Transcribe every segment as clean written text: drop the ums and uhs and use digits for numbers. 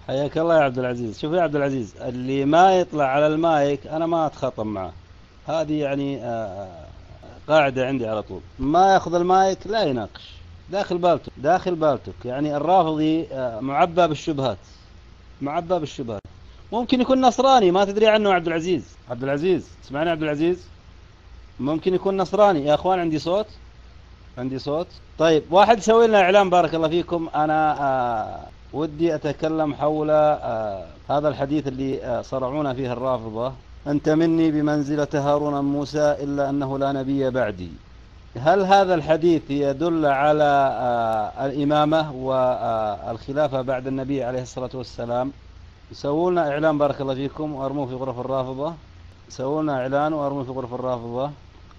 حياك الله يا عبد العزيز. شوف يا عبد العزيز، اللي ما يطلع على المايك أنا ما أتخاطب معه. هذه يعني قاعدة عندي على طول، ما ياخذ المايك لا يناقش. داخل بالتك داخل بالتك، يعني الرافضي معبى بالشبهات، معبى بالشبهات. ممكن يكون نصراني ما تدري عنه عبد العزيز. عبد العزيز تسمعني عبد العزيز؟ ممكن يكون نصراني يا أخوان. عندي صوت، عندي صوت. طيب واحد يسوي لنا إعلان بارك الله فيكم. أنا ودي أتكلم حول هذا الحديث اللي صرعونا فيه الرافضة: أنت مني بمنزلة هارون موسى إلا أنه لا نبي بعدي. هل هذا الحديث يدل على الإمامة والخلافة بعد النبي عليه الصلاة والسلام؟ سووا لنا إعلان بارك الله فيكم وأرموه في غرف الرافضة. سووا لنا إعلان وأرموه في غرف الرافضة.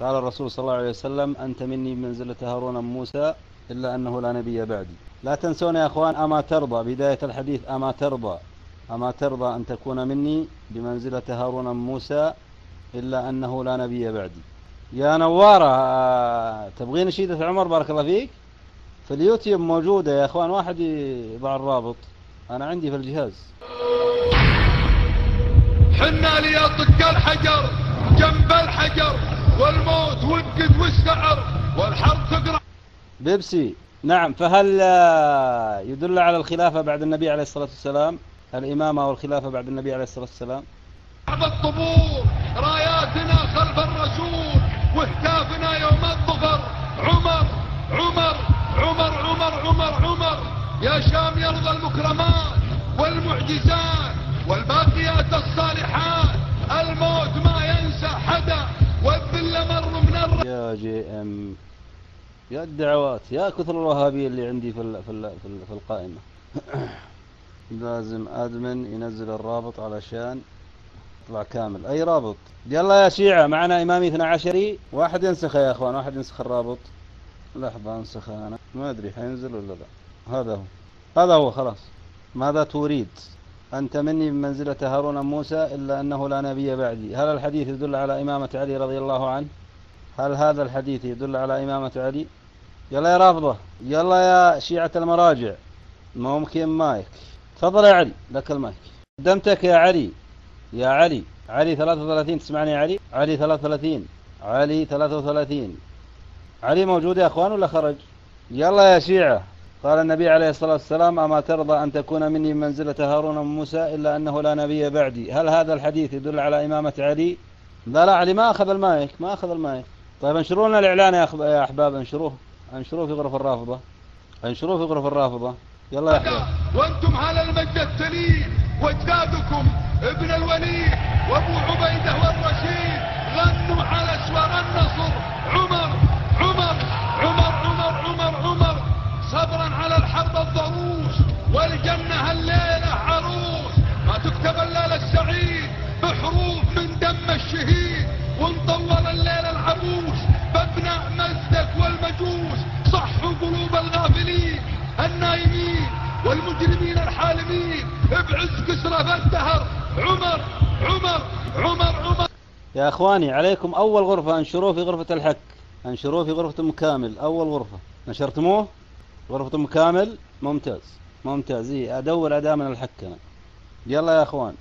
قال الرسول صلى الله عليه وسلم: أنت مني بمنزلة هارون موسى إلا أنه لا نبي بعدي. لا تنسون يا أخوان: أما ترضى، بداية الحديث: أما ترضى، أما ترضى أن تكون مني بمنزلة هارون موسى إلا أنه لا نبي بعدي. يا نوارة، تبغين نشيدة عمر بارك الله فيك؟ في اليوتيوب موجودة يا أخوان، واحد يضع الرابط، أنا عندي في الجهاز. حنا ليطق الحجر جنب الحجر، والموت وقد والسعر والحرب تقرأ. بيبسي: نعم. فهل يدل على الخلافة بعد النبي عليه الصلاة والسلام، الإمامة والخلافة بعد النبي عليه الصلاة والسلام؟ بعد الطبور راياتنا خلف الرسول، وهتافنا يوم الظفر: عمر عمر عمر عمر عمر عمر. يا شام يرضى المكرمات والمعجزات والباقيات الصالحات، الموت ما ينسى حدا والذل مر من يا جي ام، يا الدعوات، يا كثر الوهابية اللي عندي في القائمة. لازم ادمن ينزل الرابط علشان يطلع كامل. اي رابط؟ يلا يا شيعة، معنا امامي 12. واحد ينسخ يا اخوان، واحد ينسخ الرابط. لحظة انسخه انا، ما ادري حينزل ولا لا. هذا هو، هذا هو خلاص. ماذا تريد؟ أنت مني بمنزلة هارون موسى إلا أنه لا نبي بعدي. هل الحديث يدل على إمامة علي رضي الله عنه؟ هل هذا الحديث يدل على إمامة علي؟ يلا يا رافضة، يلا يا شيعة المراجع، ممكن مايك. تفضل يا علي، لك المايك. قدمتك يا علي، يا علي. علي 33، تسمعني يا علي؟ علي 33، علي 33. علي موجود يا أخوان ولا خرج؟ يلا يا شيعة. قال النبي عليه الصلاة والسلام: أما ترضى أن تكون مني منزلة هارون من موسى إلا أنه لا نبي بعدي. هل هذا الحديث يدل على إمامة علي؟ لا لا، علي ما أخذ المايك، ما أخذ المايك. طيب انشروا لنا الإعلان يا أحباب، انشروه، انشروه في غرف الرافضة، انشروه في غرف الرافضة. يلا يا أحباب. وانتم على المجد التليل، واجدادكم ابن الوليد وابو عبيدة والرشيد غنوا على اسوار النصر: عمر عمر عمر عمر عمر عمر. صبرا على الحرب الضروس، والجنة الليلة عروس. ما تكتب الليلة السعيد بحروف من دم الشهيد، ونطول الليلة العبوس بابناء مزدك والمجوس. صحوا قلوب الغافلين النايمين والمجرمين الحالمين بعز كسرى الدهر: عمر عمر عمر عمر. يا أخواني عليكم، أول غرفة انشروه في غرفة الحك، انشروه في غرفة أم كامل. أول غرفة نشرتموه، غرفة أم كامل. ممتاز ممتاز. أدور أداء من الحك أنا. يلا يا أخوان،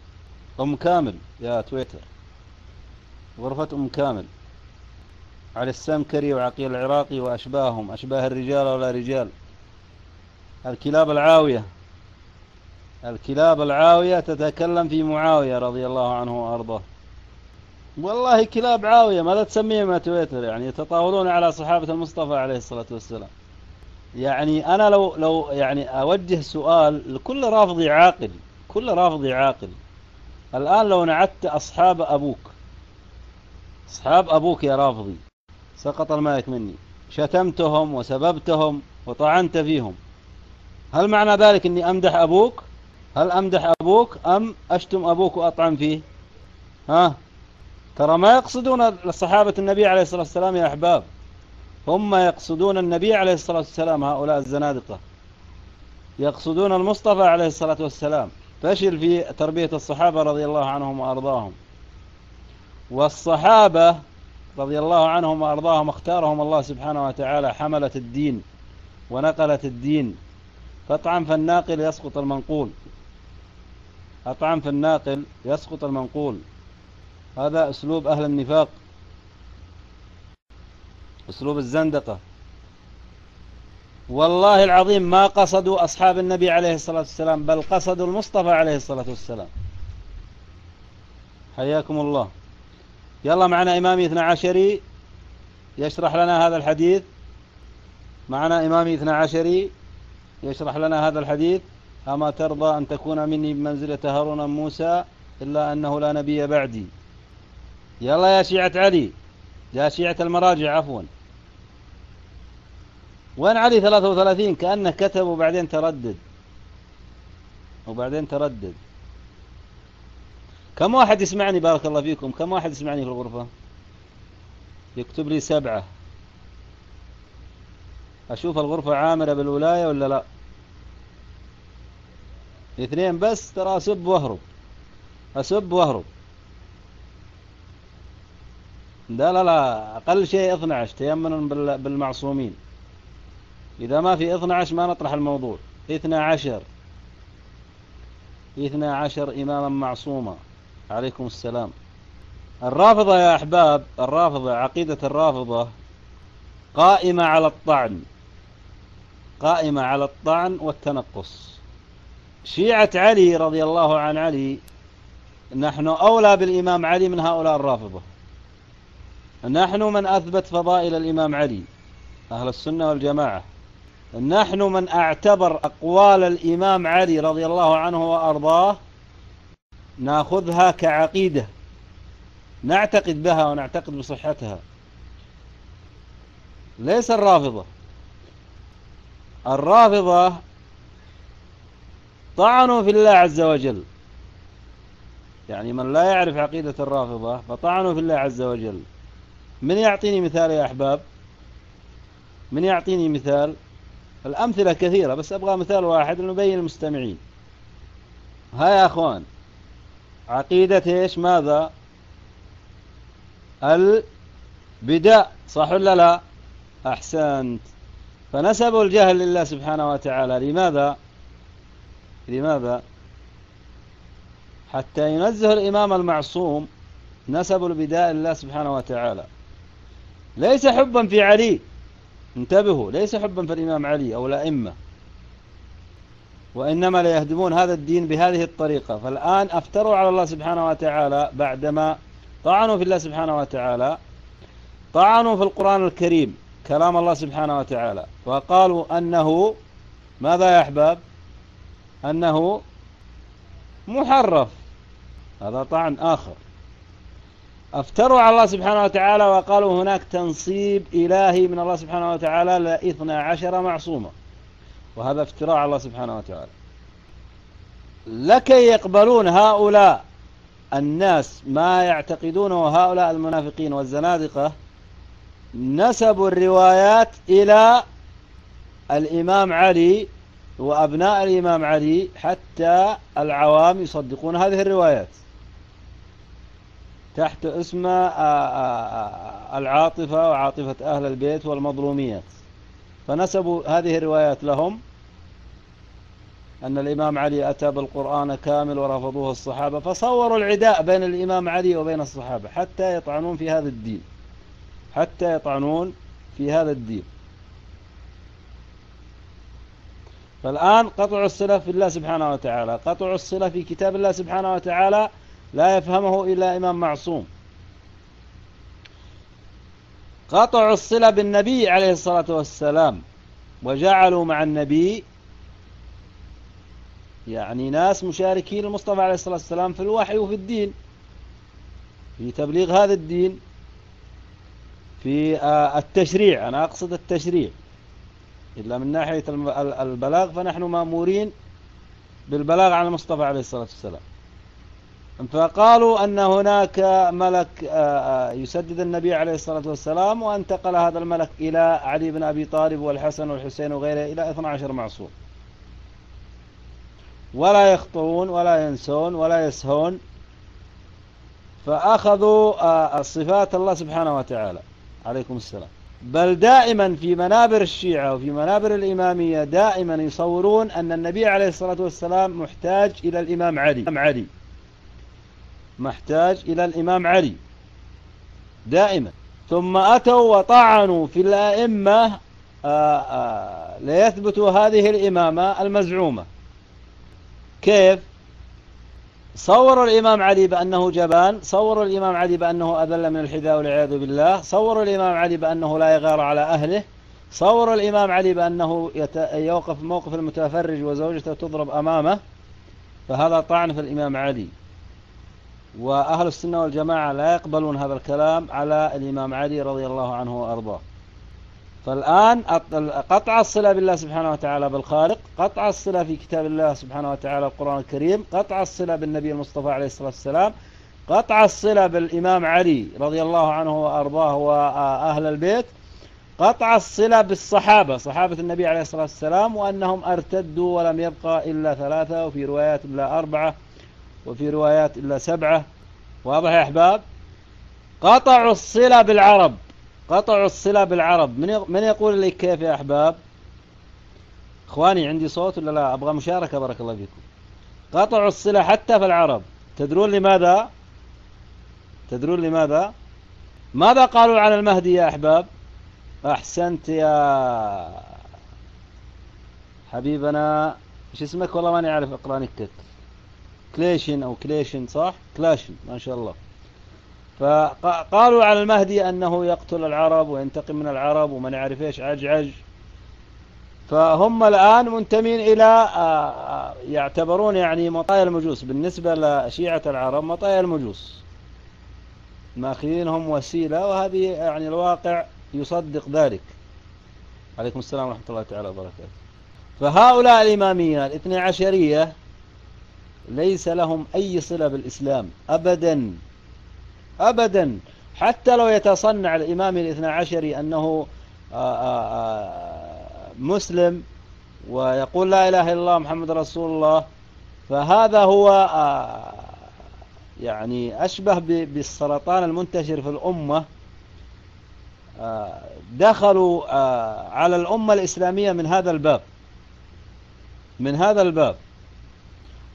أم كامل يا تويتر، غرفة أم كامل. علي السمكري وعقيل العراقي وأشباههم، أشباه الرجال ولا رجال. الكلاب العاوية، الكلاب العاوية تتكلم في معاوية رضي الله عنه وأرضاه. والله كلاب عاوية، ماذا تسميهم يا تويتر؟ يعني يتطاولون على صحابة المصطفى عليه الصلاة والسلام. يعني أنا لو يعني أوجه سؤال لكل رافضي عاقل، كل رافضي عاقل: الآن لو نعدت أصحاب أبوك، أصحاب أبوك يا رافضي، سقط المايك مني، شتمتهم وسببتهم وطعنت فيهم، هل معنى ذلك أني أمدح أبوك؟ هل أمدح أبوك أم أشتم أبوك وأطعن فيه؟ ها؟ ترى ما يقصدون صحابة النبي عليه الصلاة والسلام يا أحباب، هم يقصدون النبي عليه الصلاة والسلام. هؤلاء الزنادقة يقصدون المصطفى عليه الصلاة والسلام. فشل في تربية الصحابة رضي الله عنهم وأرضاهم. والصحابة رضي الله عنهم وأرضاهم اختارهم الله سبحانه وتعالى حملة الدين ونقلة الدين، قطعا فالناقل يسقط المنقول. الطعن في الناقل يسقط المنقول. هذا أسلوب أهل النفاق، أسلوب الزندقة. والله العظيم ما قصدوا أصحاب النبي عليه الصلاة والسلام، بل قصدوا المصطفى عليه الصلاة والسلام. حياكم الله. يلا معنا إمامي 12 يشرح لنا هذا الحديث. معنا إمامي 12 يشرح لنا هذا الحديث. أما ترضى أن تكون مني بمنزلة هارون موسى إلا أنه لا نبي بعدي. يلا يا شيعة علي، يا شيعة المراجع عفوا. وين علي 33؟ كأنه كتب وبعدين تردد. كم واحد يسمعني؟ بارك الله فيكم. كم واحد يسمعني في الغرفة؟ يكتب لي 7. أشوف الغرفة عامرة بالولاية ولا لا؟ 2 بس. ترى أسب وأهرب. لا أقل شيء 12 تيمنا بالمعصومين. إذا ما في 12 ما نطرح الموضوع. 12 إماما معصوما. عليكم السلام. الرافضة يا أحباب، الرافضة، عقيدة الرافضة قائمة على الطعن والتنقص. شيعة علي رضي الله عن علي نحن أولى بالإمام علي من هؤلاء الرافضة. نحن من أثبت فضائل الإمام علي، أهل السنة والجماعة. نحن من اعتبر أقوال الإمام علي رضي الله عنه وأرضاه نأخذها كعقيدة، نعتقد بها ونعتقد بصحتها. ليس الرافضة طعنوا في الله عز وجل. يعني من لا يعرف عقيدة الرافضة فطعنوا في الله عز وجل. من يعطيني مثال يا أحباب؟ من يعطيني مثال؟ الأمثلة كثيرة بس أبغى مثال واحد لنبين المستمعين. ها يا أخوان، عقيدة إيش؟ ماذا؟ البداء، صح ولا لا؟ أحسنت. فنسبوا الجهل لله سبحانه وتعالى. لماذا؟ حتى ينزه الإمام المعصوم نسبوا البداء لله سبحانه وتعالى. ليس حبا في علي، انتبهوا، ليس حبا في الإمام علي أو الأئمة، وإنما ليهدمون هذا الدين بهذه الطريقة. فالآن أفتروا على الله سبحانه وتعالى بعدما طعنوا في الله سبحانه وتعالى، طعنوا في القرآن الكريم كلام الله سبحانه وتعالى، وقالوا أنه ماذا يا أحباب؟ أنه محرف. هذا طعن آخر. افتروا على الله سبحانه وتعالى وقالوا هناك تنصيب إلهي من الله سبحانه وتعالى ل 12 معصومة، وهذا افتراء على الله سبحانه وتعالى. لكي يقبلون هؤلاء الناس ما يعتقدونه هؤلاء المنافقين والزنادقة نسبوا الروايات إلى الإمام علي وأبناء الإمام علي حتى العوام يصدقون هذه الروايات تحت اسم العاطفة وعاطفة أهل البيت والمظلوميات. فنسبوا هذه الروايات لهم، أن الإمام علي أتى بالقرآن كامل ورفضوه الصحابة، فصوروا العداء بين الإمام علي وبين الصحابة حتى يطعنون في هذا الدين. فالآن قطع الصلة في الله سبحانه وتعالى، قطع الصلة في كتاب الله سبحانه وتعالى لا يفهمه إلا إمام معصوم. قطع الصلة بالنبي عليه الصلاة والسلام، وجعلوا مع النبي يعني ناس مشاركين المصطفى عليه الصلاة والسلام في الوحي وفي الدين، في تبليغ هذا الدين، في التشريع. أنا أقصد التشريع، إلا من ناحية البلاغ فنحن مأمورين بالبلاغ عن المصطفى عليه الصلاة والسلام. فقالوا أن هناك ملك يسدد النبي عليه الصلاة والسلام، وانتقل هذا الملك إلى علي بن أبي طالب والحسن والحسين وغيره إلى 12 معصوم، ولا يخطئون ولا ينسون ولا يسهون. فأخذوا صفات الله سبحانه وتعالى. عليكم السلام. بل دائما في منابر الشيعة وفي منابر الإمامية دائما يصورون أن النبي عليه الصلاة والسلام محتاج إلى الإمام علي، محتاج إلى الإمام علي دائما. ثم أتوا وطعنوا في الأئمة ليثبتوا هذه الإمامة المزعومة. كيف؟ صوروا الإمام علي بأنه جبان، صوروا الإمام علي بأنه أذل من الحذاء والعياذ بالله، صوروا الإمام علي بأنه لا يغار على أهله، صوروا الإمام علي بأنه يوقف موقف المتفرج وزوجته تضرب أمامه. فهذا طعن في الإمام علي، وأهل السنة والجماعة لا يقبلون هذا الكلام على الإمام علي رضي الله عنه وأرضاه. فالآن قطع الصلة بالله سبحانه وتعالى بالخالق، قطع الصلة في كتاب الله سبحانه وتعالى القرآن الكريم، قطع الصلة بالنبي المصطفى عليه الصلاة والسلام، قطع الصلة بالإمام علي رضي الله عنه وأرضاه وأهل البيت، قطع الصلة بالصحابة، صحابة النبي عليه الصلاة والسلام، وأنهم ارتدوا ولم يبقى إلا 3 وفي روايات إلا 4 وفي روايات إلا 7. واضح يا أحباب؟ قطعوا الصلة بالعرب، قطعوا الصلة بالعرب. من يقول لي كيف يا أحباب؟ إخواني عندي صوت ولا لا؟ أبغى مشاركة بارك الله فيكم. قطعوا الصلة حتى في العرب. تدرون لماذا؟ تدرون لماذا؟ ماذا قالوا عن المهدي يا أحباب؟ أحسنت يا حبيبنا، إيش اسمك؟ والله ماني عارف أقرأ نكتك. كليشن أو كليشن، صح؟ كلاشن، ما شاء الله. فقالوا على المهدي أنه يقتل العرب وينتقم من العرب ومن يعرف إيش عجعج. فهم الآن منتمين إلى يعتبرون يعني مطايا المجوس بالنسبة لشيعة العرب، مطايا المجوس ماخذينهم وسيلة، وهذه يعني الواقع يصدق ذلك. عليكم السلام ورحمة الله تعالى وبركاته. فهؤلاء الإمامية الاثني عشرية ليس لهم أي صلة بالإسلام أبدا أبدا. حتى لو يتصنع الإمام الاثنى عشري أنه مسلم ويقول لا إله إلا الله محمد رسول الله، فهذا هو يعني أشبه بالسرطان المنتشر في الأمة. دخلوا على الأمة الإسلامية من هذا الباب، من هذا الباب،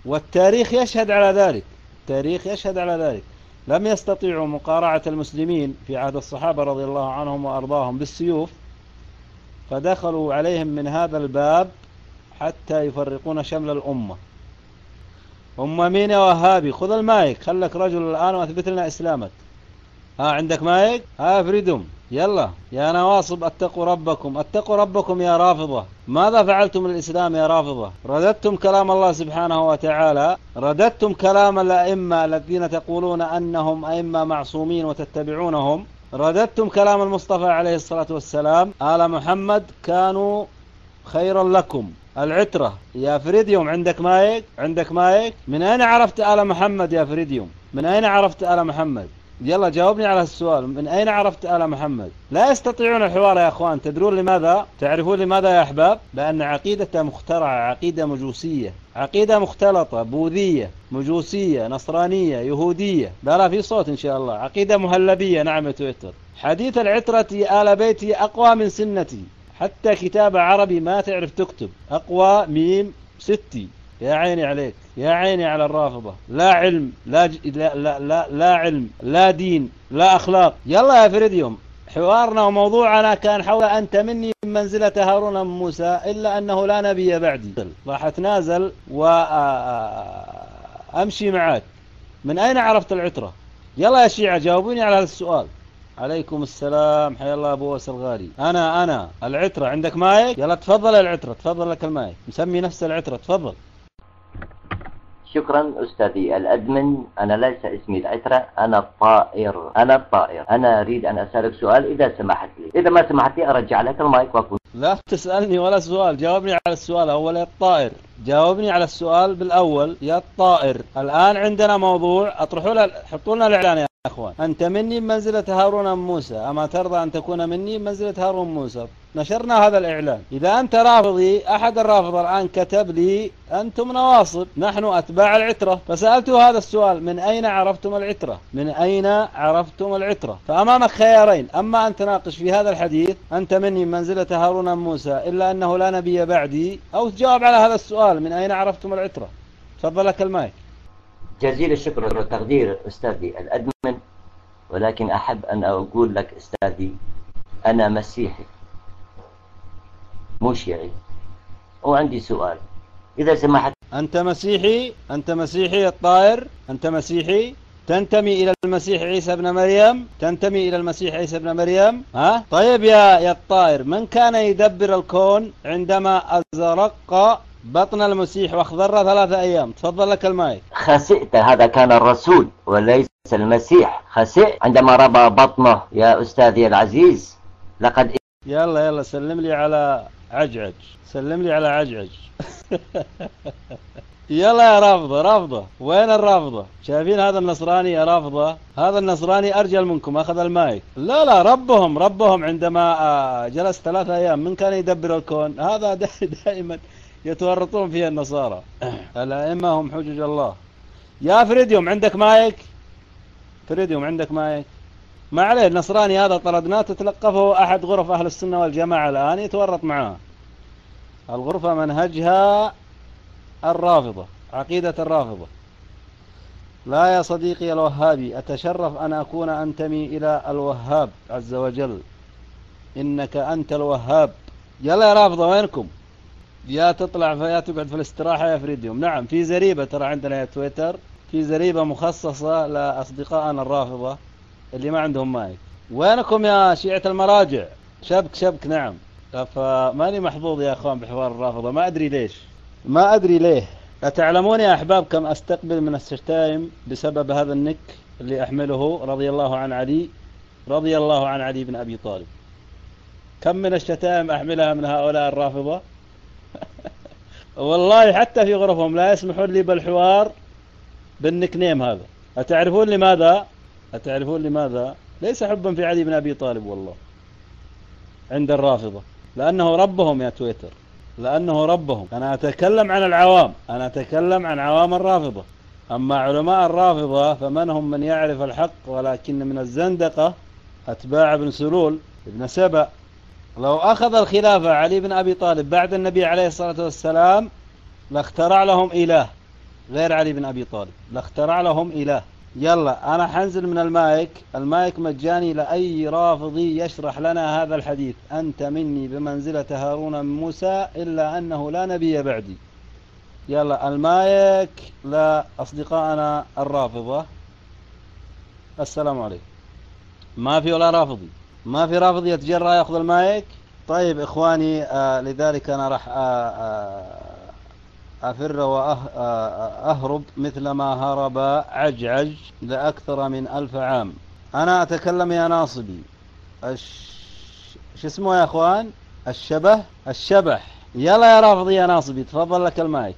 والتاريخ يشهد على ذلك، التاريخ يشهد على ذلك. لم يستطيعوا مقارعة المسلمين في عهد الصحابة رضي الله عنهم وأرضاهم بالسيوف، فدخلوا عليهم من هذا الباب حتى يفرقون شمل الأمة. مين يا وهابي؟ خذ المايك، خلك رجل الآن واثبت لنا إسلامك. عندك مايك؟ فريدوم، يلا يا نواصب اتقوا ربكم، اتقوا ربكم يا رافضة. ماذا فعلتم الإسلام يا رافضة؟ رددتم كلام الله سبحانه وتعالى، رددتم كلام الأئمة الذين تقولون أنهم أئمة معصومين وتتبعونهم، رددتم كلام المصطفى عليه الصلاة والسلام. آل محمد كانوا خيرا لكم، العترة. يا فريديوم عندك مايك؟ عندك مايك؟ من أين عرفت آل محمد يا فريديوم؟ من أين عرفت آل محمد؟ يلا جاوبني على السؤال، من أين عرفت آل محمد؟ لا يستطيعون الحوار يا أخوان. تدرون لماذا؟ تعرفون لماذا يا أحباب؟ لأن عقيدة مخترعة، عقيدة مجوسية، عقيدة مختلطة، بوذية، مجوسية، نصرانية، يهودية. لا في صوت إن شاء الله. عقيدة مهلبية. نعم يا تويتر. حديث العترة آل بيتي أقوى من سنتي، حتى كتاب عربي ما تعرف تكتب أقوى ميم ستي. يا عيني عليك، يا عيني على الرافضة. لا علم، لا علم، لا دين، لا أخلاق. يلا يا فريديوم، حوارنا وموضوعنا كان حول أنت مني من منزلة هارون من موسى، إلا أنه لا نبي بعدي. راح أتنازل وأمشي معك. من أين عرفت العترة؟ يلا يا شيعة جاوبوني على هذا السؤال. عليكم السلام، حيا الله أبو وس الغالي. أنا العترة. عندك مايك؟ يلا تفضل العترة، تفضل لك المايك. مسمي نفسه العترة، تفضل. شكرا أستاذي الأدمن. أنا ليس اسمي العترة، أنا الطائر، أنا الطائر. أنا أريد أن أسألك سؤال إذا سمحت لي. إذا ما سمحت لي أرجع لك المايك وأكون. لا تسألني ولا سؤال، جاوبني على السؤال أول يا الطائر. جاوبني على السؤال بالأول يا الطائر. الآن عندنا موضوع أطرحوا له، حطوا لنا الإعلان يا أخوان، أنت مني بمنزلة هارون موسى، أما ترضى أن تكون مني بمنزلة هارون موسى؟ نشرنا هذا الإعلان. إذا أنت رافضي، أحد الرافضة الآن كتب لي أنتم نواصب، نحن أتباع العترة، فسألته هذا السؤال: من أين عرفتم العترة؟ من أين عرفتم العترة؟ فأمامك خيارين: أما أن تناقش في هذا الحديث أنت مني بمنزلة هارون موسى إلا أنه لا نبي بعدي، أو تجاوب على هذا السؤال: من أين عرفتم العترة؟ تفضل لك المايك. جزيل الشكر والتقدير أستاذي الأدمن، ولكن أحب أن أقول لك أستاذي أنا مسيحي مو شيعي، وعندي سؤال إذا سمحت. أنت مسيحي؟ أنت مسيحي الطائر؟ أنت مسيحي؟ تنتمي إلى المسيح عيسى ابن مريم؟ تنتمي إلى المسيح عيسى ابن مريم؟ ها؟ طيب يا الطائر، من كان يدبر الكون عندما أزرق بطن المسيح واخضر 3 أيام؟ تفضل لك المايك. خسئت، هذا كان الرسول وليس المسيح. خسئت عندما ربى بطنه يا أستاذي العزيز. لقد يلا سلم لي على عجعج، سلم لي على عجعج. يلا يا رافضة، وين الرافضة؟ شايفين هذا النصراني يا رافضة؟ هذا النصراني أرجل منكم، أخذ المايك. لا ربهم عندما جلس 3 أيام، من كان يدبر الكون؟ هذا دائما يتورطون فيه النصارى. الأئمة هم حجج الله. يا فريديوم عندك مايك؟ فريديوم عندك مايك؟ ما عليه، النصراني هذا طردناه، تتلقفه أحد غرف أهل السنة والجماعة الآن يتورط معاه. الغرفة منهجها الرافضة، عقيدة الرافضة. لا يا صديقي الوهابي، أتشرف أن أكون أنتمي إلى الوهاب عز وجل، إنك أنت الوهاب. يلا يا رافضة، وينكم؟ يا تطلع يا تقعد في الاستراحة يا فريديوم. نعم، في زريبة ترى عندنا يا تويتر، في زريبة مخصصة لأصدقائنا الرافضة اللي ما عندهم مايك. وينكم يا شيعة المراجع؟ شبك. نعم، فماني محظوظ يا أخوان بحوار الرافضة، ما أدري ليه. أتعلمون يا أحباب كم أستقبل من الشتائم بسبب هذا النك اللي أحمله رضي الله عن علي بن أبي طالب؟ كم من الشتائم أحملها من هؤلاء الرافضة. والله حتى في غرفهم لا يسمحون لي بالحوار بالنكنيم هذا. أتعرفون لماذا؟ ليس حبا في علي بن أبي طالب والله عند الرافضة، لأنه ربهم يا تويتر، لأنه ربهم. أنا أتكلم عن العوام، أنا أتكلم عن عوام الرافضة. أما علماء الرافضة فمنهم من يعرف الحق، ولكن من الزندقة أتباع ابن سلول ابن سبأ. لو أخذ الخلافة علي بن أبي طالب بعد النبي عليه الصلاة والسلام لاخترع لهم إله غير علي بن أبي طالب، لاخترع لهم إله. يلا أنا حنزل من المايك مجاني لأي رافضي يشرح لنا هذا الحديث: أنت مني بمنزلة هارون من موسى إلا أنه لا نبي بعدي. يلا المايك لأصدقائنا الرافضة. السلام عليكم. ما في ولا رافضي، ما في رافضي يتجرأ يأخذ المايك. طيب إخواني، لذلك أنا راح أفر وأهرب مثل ما هرب عجعج لأكثر من 1000 عام. أنا أتكلم يا ناصبي. شو اسمه يا أخوان؟ الشبح. يلا يا رافضي يا ناصبي، تفضل لك المايك.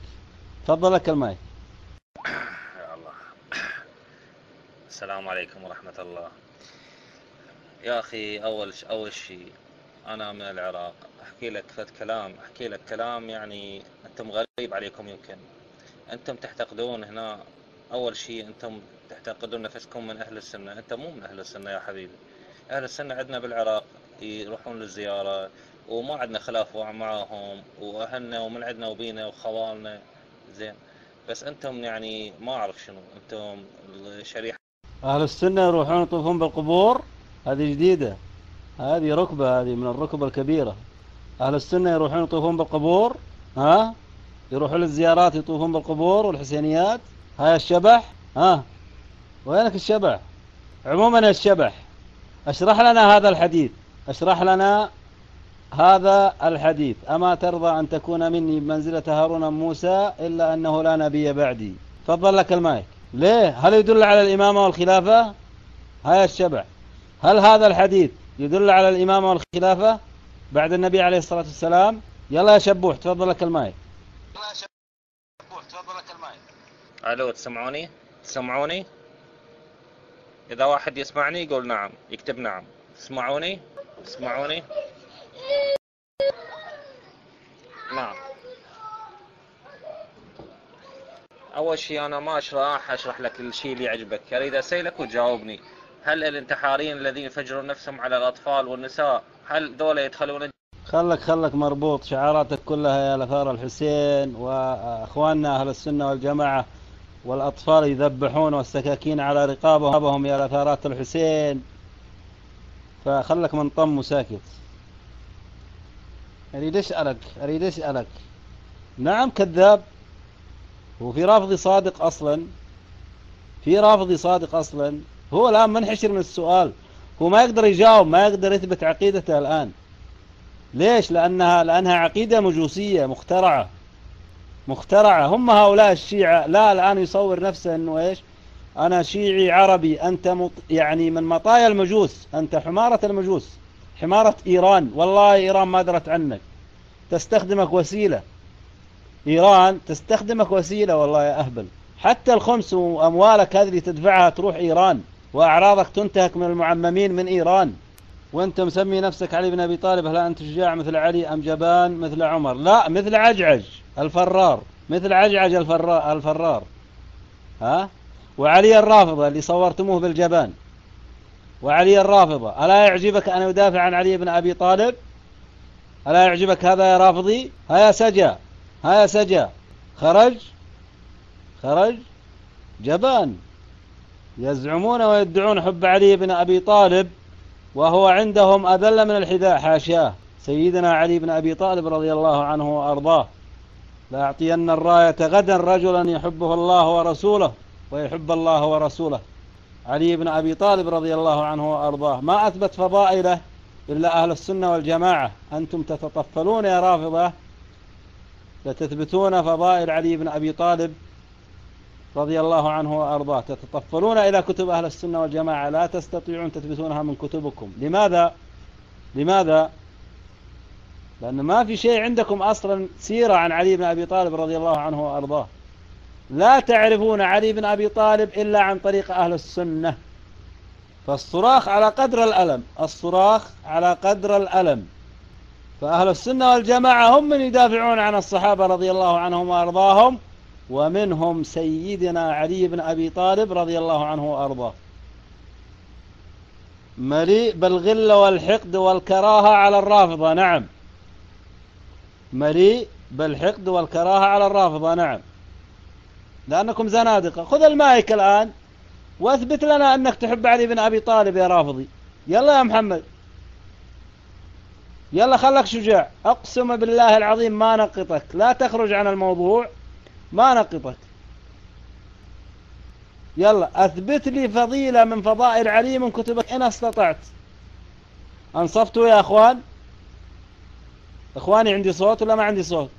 يا الله. السلام عليكم ورحمة الله. يا أخي، أول شيء أنا من العراق، أحكي لك كلام يعني أنتم غريب عليكم. يمكن أنتم تعتقدون هنا، أول شيء أنتم تعتقدون نفسكم من أهل السنة. أنت مو من أهل السنة يا حبيبي. أهل السنة عندنا بالعراق يروحون للزيارة، وما عندنا خلاف معهم، وأهلنا ومن عندنا وبينا وخوالنا زين. بس أنتم يعني ما أعرف شنو، أنتم الشريحة. أهل السنة يروحون يطوفون بالقبور؟ هذه جديدة، هذه ركبة، هذه من الركب الكبيرة. أهل السنة يروحون يطوفون بالقبور؟ يروحون للزيارات يطوفون بالقبور والحسينيات؟ هاي الشبح؟ وينك الشبح؟ عموما يا الشبح، اشرح لنا هذا الحديث. أما ترضى أن تكون مني بمنزلة هارون موسى إلا أنه لا نبي بعدي؟ تفضل لك المايك. ليه؟ هل يدل على الإمامة والخلافة؟ هاي الشبح، هل هذا الحديث يدل على الإمامة والخلافة بعد النبي عليه الصلاة والسلام؟ يلا يا شبوح، تفضل لك المايك. ألو، تسمعوني؟ إذا واحد يسمعني يقول نعم، يكتب نعم. تسمعوني؟ نعم. أول شيء أنا ما راح أشرح لك الشيء اللي يعجبك، أريد أسألك وتجاوبني. هل الانتحاريين الذين يفجرون نفسهم على الأطفال والنساء هل دولة يدخلون؟ خلك مربوط، شعاراتك كلها يا لثار الحسين وأخواننا أهل السنة والجماعة، والأطفال يذبحون والسكاكين على رقابهم يا لثارات الحسين، فخلك منطم وساكت. أريد أسألك نعم كذاب. وفي رافضي صادق أصلا، هو الآن منحشر من السؤال، هو ما يقدر يجاوب، ما يقدر يثبت عقيدته الآن. ليش؟ لأنها عقيدة مجوسية مخترعة. هم هؤلاء الشيعة لا الآن يصور نفسه أنه إيش، أنا شيعي عربي، أنت يعني من مطايا المجوس، أنت حمارة المجوس، حمارة إيران. والله إيران ما درت عنك، تستخدمك وسيلة. إيران تستخدمك وسيلة والله يا أهبل. حتى الخمس وأموالك هذه اللي تدفعها تروح إيران، وأعراضك تنتهك من المعممين من إيران، وأنت مسمي نفسك علي بن أبي طالب. هل أنت شجاع مثل علي أم جبان مثل عمر؟ لا، مثل عجعج الفرار، الفرار. ها؟ وعلي الرافضة اللي صورتموه بالجبان، وعلي الرافضة، ألا يعجبك أن يدافع عن علي بن أبي طالب؟ ألا يعجبك هذا يا رافضي؟ هيا سجى خرج جبان، يزعمون ويدعون حب علي بن أبي طالب وهو عندهم أذل من الحذاء، حاشاه. سيدنا علي بن أبي طالب رضي الله عنه وأرضاه: لأعطين الراية غدا رجلا يحبه الله ورسوله ويحب الله ورسوله. علي بن أبي طالب رضي الله عنه وأرضاه ما أثبت فضائله إلا أهل السنة والجماعة. أنتم تتطفلون يا رافضة، لتثبتون فضائل علي بن أبي طالب رضي الله عنه وأرضاه، تتطفلون إلى كتب أهل السنة والجماعة، لا تستطيعون تثبتونها من كتبكم. لماذا؟ لأن ما في شيء عندكم أصلا سيرة عن علي بن أبي طالب رضي الله عنه وأرضاه. لا تعرفون علي بن أبي طالب إلا عن طريق أهل السنة. فالصراخ على قدر الألم. فأهل السنة والجماعة هم من يدافعون عن الصحابة رضي الله عنهم وأرضاهم، ومنهم سيدنا علي بن أبي طالب رضي الله عنه وأرضاه، مليء بالغل والحقد والكراهة على الرافضة. نعم، مليء بالحقد والكراهة على الرافضة. نعم، لأنكم زنادقة. خذ المايك الآن واثبت لنا أنك تحب علي بن أبي طالب يا رافضي. يلا يا محمد، يلا خلك شجاع. أقسم بالله العظيم ما نقطك، لا تخرج عن الموضوع، ما نقطك. يلا أثبت لي فضيلة من فضائل علي من كتبك إن استطعت. أنصفتوا يا أخوان؟ إخواني عندي صوت ولا ما عندي صوت؟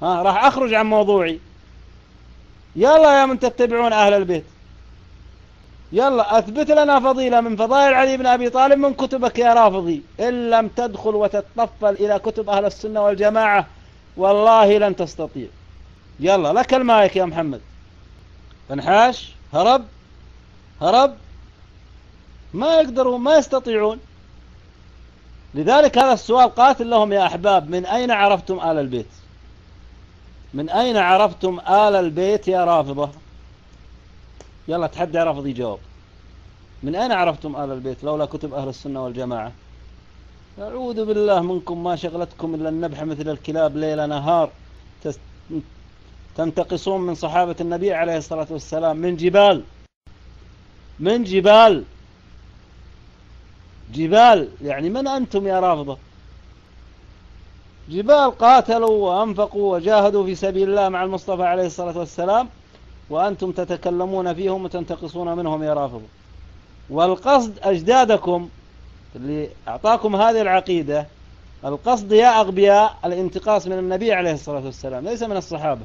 راح أخرج عن موضوعي. يلا يا من تتبعون أهل البيت، يلا أثبت لنا فضيلة من فضائل علي بن أبي طالب من كتبك يا رافضي. إن لم تدخل وتتطفل إلى كتب أهل السنة والجماعة والله لن تستطيع. يلا لك المايك يا محمد. انحاش، هرب، ما يقدرون، ما يستطيعون. لذلك هذا السؤال قاتل لهم يا أحباب: من أين عرفتم آل البيت؟ من أين عرفتم آل البيت يا رافضة؟ يلا تحدي رافض يجاوب. من أين عرفتم آل البيت لولا كتب أهل السنة والجماعة؟ أعوذ بالله منكم، ما شغلتكم إلا النبح مثل الكلاب ليل نهار، تنتقصون من صحابة النبي عليه الصلاة والسلام من جبال. يعني من أنتم يا رافضة؟ جبال قاتلوا وأنفقوا وجاهدوا في سبيل الله مع المصطفى عليه الصلاة والسلام، وأنتم تتكلمون فيهم وتنتقصون منهم يا رافضة. والقصد أجدادكم اللي أعطاكم هذه العقيدة، القصد يا أغبياء الانتقاص من النبي عليه الصلاة والسلام، ليس من الصحابة.